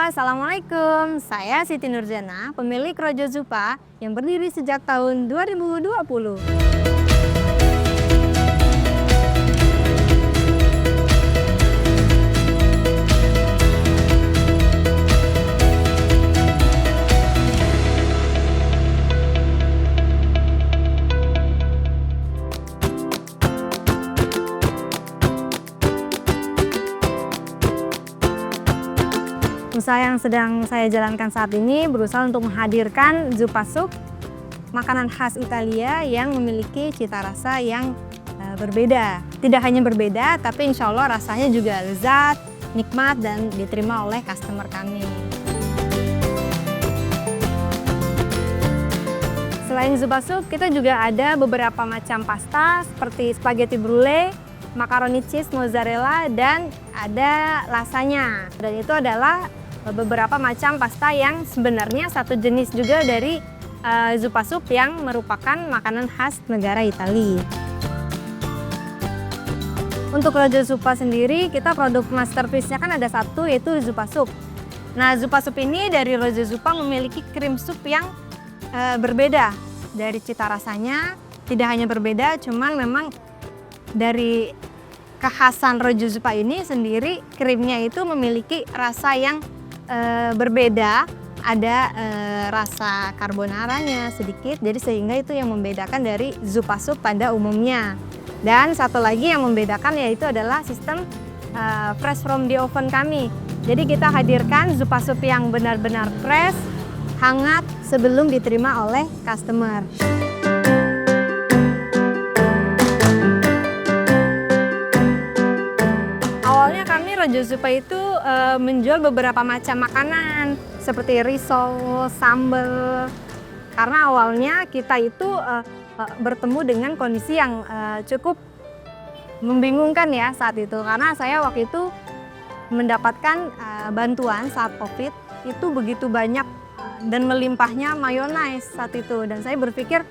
Assalamualaikum. Saya Siti Nurjana, pemilik Rojo Zupa yang berdiri sejak tahun 2020. Usaha yang sedang saya jalankan saat ini berusaha untuk menghadirkan Zupa Soup, makanan khas Italia yang memiliki cita rasa yang berbeda. Tidak hanya berbeda, tapi insya Allah rasanya juga lezat, nikmat, dan diterima oleh customer kami. Selain Zupa Soup, kita juga ada beberapa macam pasta seperti spaghetti brulee, macaroni cheese mozzarella, dan ada lasagna. Dan itu adalah beberapa macam pasta yang sebenarnya satu jenis juga dari Zupa Soup yang merupakan makanan khas negara Italia. Untuk Rojo Zupa sendiri, kita produk masterpiece-nya kan ada satu, yaitu Zupa Soup. Nah, Zupa Soup ini dari Rojo Zupa memiliki krim sup yang berbeda. Dari cita rasanya tidak hanya berbeda, cuman memang dari kekhasan Rojo Zupa ini sendiri, krimnya itu memiliki rasa yang berbeda, ada rasa carbonaranya sedikit, jadi sehingga itu yang membedakan dari Zupa Soup pada umumnya. Dan satu lagi yang membedakan yaitu adalah sistem fresh from the oven kami. Jadi kita hadirkan Zupa Soup yang benar-benar fresh, hangat sebelum diterima oleh customer. Rojo Zupa itu menjual beberapa macam makanan seperti risol, sambal. Karena awalnya kita itu bertemu dengan kondisi yang cukup membingungkan ya saat itu. Karena saya waktu itu mendapatkan bantuan saat COVID itu begitu banyak dan melimpahnya mayones saat itu. Dan saya berpikir,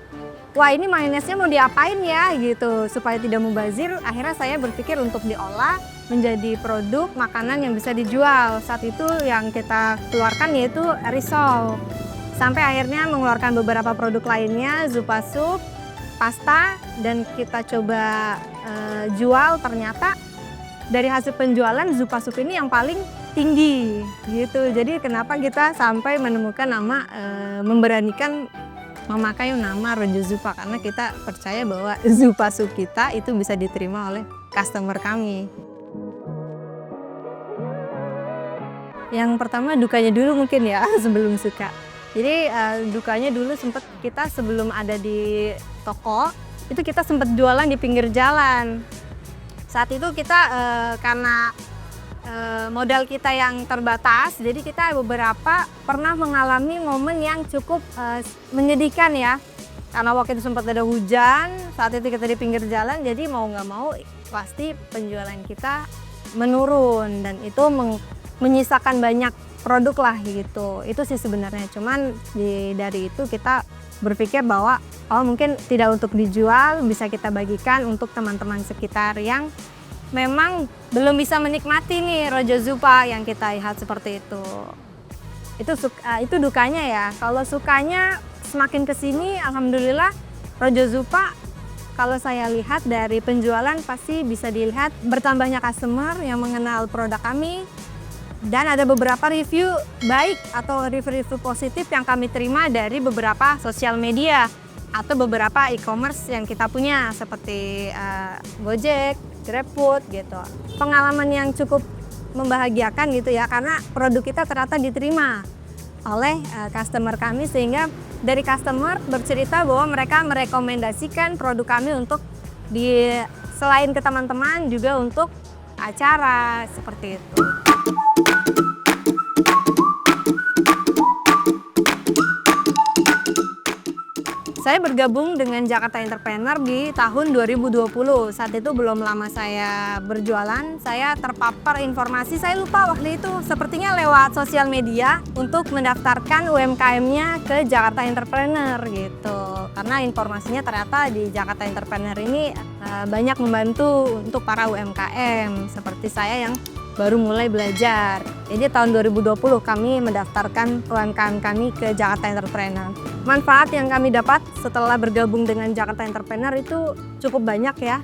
wah ini mayonesnya mau diapain ya gitu supaya tidak mubazir. Akhirnya saya berpikir untuk diolah menjadi produk makanan yang bisa dijual. Saat itu yang kita keluarkan yaitu risol. Sampai akhirnya mengeluarkan beberapa produk lainnya, Zupa Soup, pasta, dan kita coba jual. Ternyata dari hasil penjualan Zupa Soup ini yang paling tinggi gitu. Jadi kenapa kita sampai menemukan nama, memberanikan memakai nama Rojo Zupa, karena kita percaya bahwa Zupa Soup kita itu bisa diterima oleh customer kami. Yang pertama dukanya dulu mungkin ya sebelum suka. Jadi dukanya dulu sempat kita sebelum ada di toko itu kita sempat jualan di pinggir jalan. Saat itu kita karena modal kita yang terbatas, jadi kita beberapa pernah mengalami momen yang cukup menyedihkan ya. Karena waktu itu sempat ada hujan, saat itu kita di pinggir jalan, jadi mau nggak mau pasti penjualan kita menurun dan itu menyisakan banyak produk lah gitu. Itu sih sebenarnya, cuman dari itu kita berpikir bahwa mungkin tidak untuk dijual, bisa kita bagikan untuk teman-teman sekitar yang memang belum bisa menikmati nih Rojo Zupa yang kita lihat seperti itu. Itu dukanya ya. Kalau sukanya semakin kesini, alhamdulillah Rojo Zupa kalau saya lihat dari penjualan pasti bisa dilihat bertambahnya customer yang mengenal produk kami. Dan ada beberapa review baik atau review positif yang kami terima dari beberapa sosial media atau beberapa e-commerce yang kita punya seperti Gojek, GrabFood gitu. Pengalaman yang cukup membahagiakan gitu ya, karena produk kita ternyata diterima oleh customer kami, sehingga dari customer bercerita bahwa mereka merekomendasikan produk kami untuk selain ke teman-teman juga untuk acara seperti itu. Saya bergabung dengan Jakarta Entrepreneur di tahun 2020. Saat itu belum lama saya berjualan, saya terpapar informasi, saya lupa waktu itu, sepertinya lewat sosial media untuk mendaftarkan UMKM-nya ke Jakarta Entrepreneur gitu. Karena informasinya ternyata di Jakarta Entrepreneur ini banyak membantu untuk para UMKM seperti saya yang baru mulai belajar. Jadi tahun 2020 kami mendaftarkan UMKM kami ke Jakarta Entrepreneur. Manfaat yang kami dapat setelah bergabung dengan Jakarta Entrepreneur itu cukup banyak ya.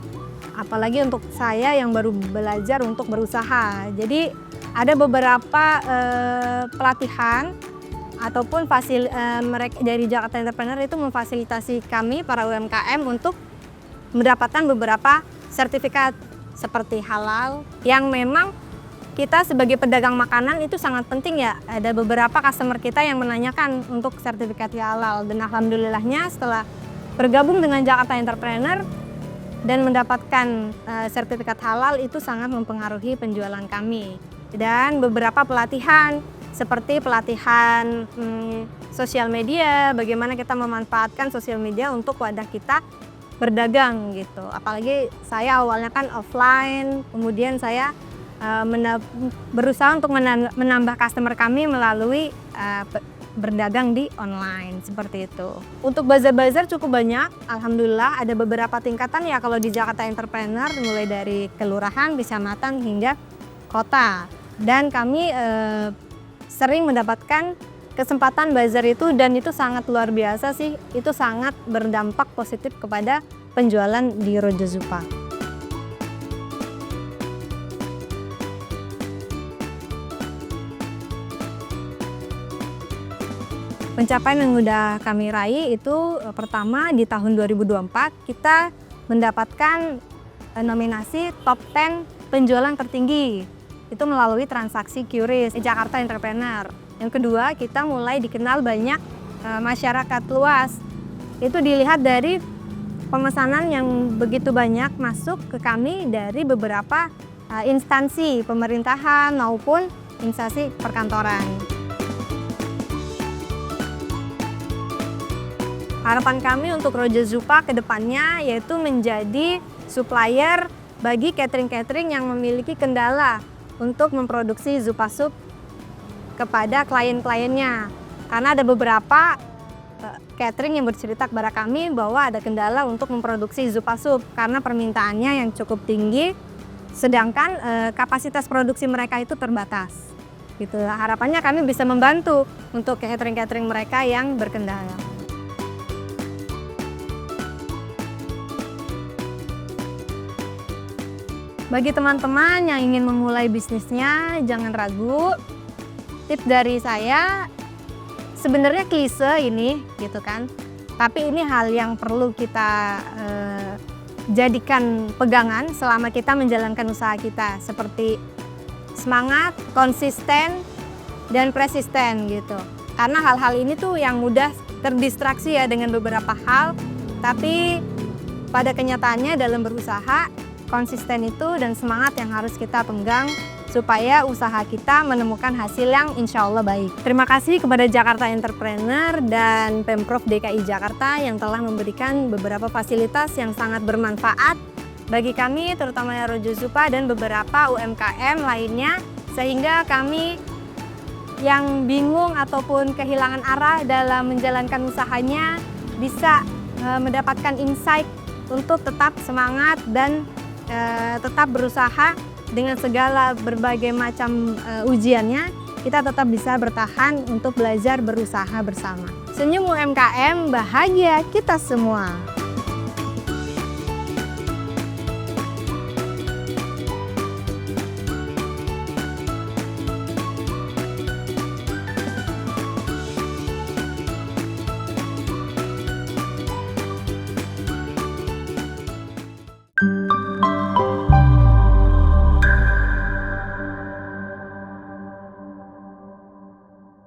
Apalagi untuk saya yang baru belajar untuk berusaha. Jadi ada beberapa pelatihan ataupun mereka dari Jakarta Entrepreneur itu memfasilitasi kami para UMKM untuk mendapatkan beberapa sertifikat seperti halal yang memang kita sebagai pedagang makanan itu sangat penting ya. Ada beberapa customer kita yang menanyakan untuk sertifikat halal, dan alhamdulillahnya setelah bergabung dengan Jakarta Entrepreneur dan mendapatkan sertifikat halal itu sangat mempengaruhi penjualan kami. Dan beberapa pelatihan seperti pelatihan sosial media, bagaimana kita memanfaatkan sosial media untuk wadah kita berdagang gitu. Apalagi saya awalnya kan offline, kemudian saya berusaha untuk menambah customer kami melalui berdagang di online, seperti itu. Untuk bazar-bazar cukup banyak, alhamdulillah ada beberapa tingkatan ya kalau di Jakarta Entrepreneur, mulai dari kelurahan, kecamatan hingga kota. Dan kami sering mendapatkan kesempatan bazar itu, dan itu sangat luar biasa sih, itu sangat berdampak positif kepada penjualan di Rojo Zupa. Pencapaian yang sudah kami raih itu pertama di tahun 2024 kita mendapatkan nominasi top 10 penjualan tertinggi. Itu melalui transaksi QRIS Jakarta Entrepreneur. Yang kedua, kita mulai dikenal banyak masyarakat luas. Itu dilihat dari pemesanan yang begitu banyak masuk ke kami dari beberapa instansi pemerintahan maupun instansi perkantoran. Harapan kami untuk Rojo Zupa ke depannya yaitu menjadi supplier bagi catering-catering yang memiliki kendala untuk memproduksi Zupa Soup kepada klien-kliennya. Karena ada beberapa catering yang bercerita kepada kami bahwa ada kendala untuk memproduksi Zupa Soup karena permintaannya yang cukup tinggi, sedangkan kapasitas produksi mereka itu terbatas. Gitu. Harapannya kami bisa membantu untuk catering-catering mereka yang berkendala. Bagi teman-teman yang ingin memulai bisnisnya, jangan ragu. Tips dari saya, sebenarnya klise ini, gitu kan. Tapi ini hal yang perlu kita jadikan pegangan selama kita menjalankan usaha kita. Seperti semangat, konsisten, dan persisten gitu. Karena hal-hal ini tuh yang mudah terdistraksi ya dengan beberapa hal. Tapi pada kenyataannya dalam berusaha, konsisten itu dan semangat yang harus kita pegang supaya usaha kita menemukan hasil yang insya Allah baik. Terima kasih kepada Jakarta Entrepreneur dan Pemprov DKI Jakarta yang telah memberikan beberapa fasilitas yang sangat bermanfaat bagi kami, terutama Rojo Zupa dan beberapa UMKM lainnya, sehingga kami yang bingung ataupun kehilangan arah dalam menjalankan usahanya bisa mendapatkan insight untuk tetap semangat dan tetap berusaha dengan segala berbagai macam ujiannya, kita tetap bisa bertahan untuk belajar berusaha bersama. Senyum UMKM, bahagia kita semua.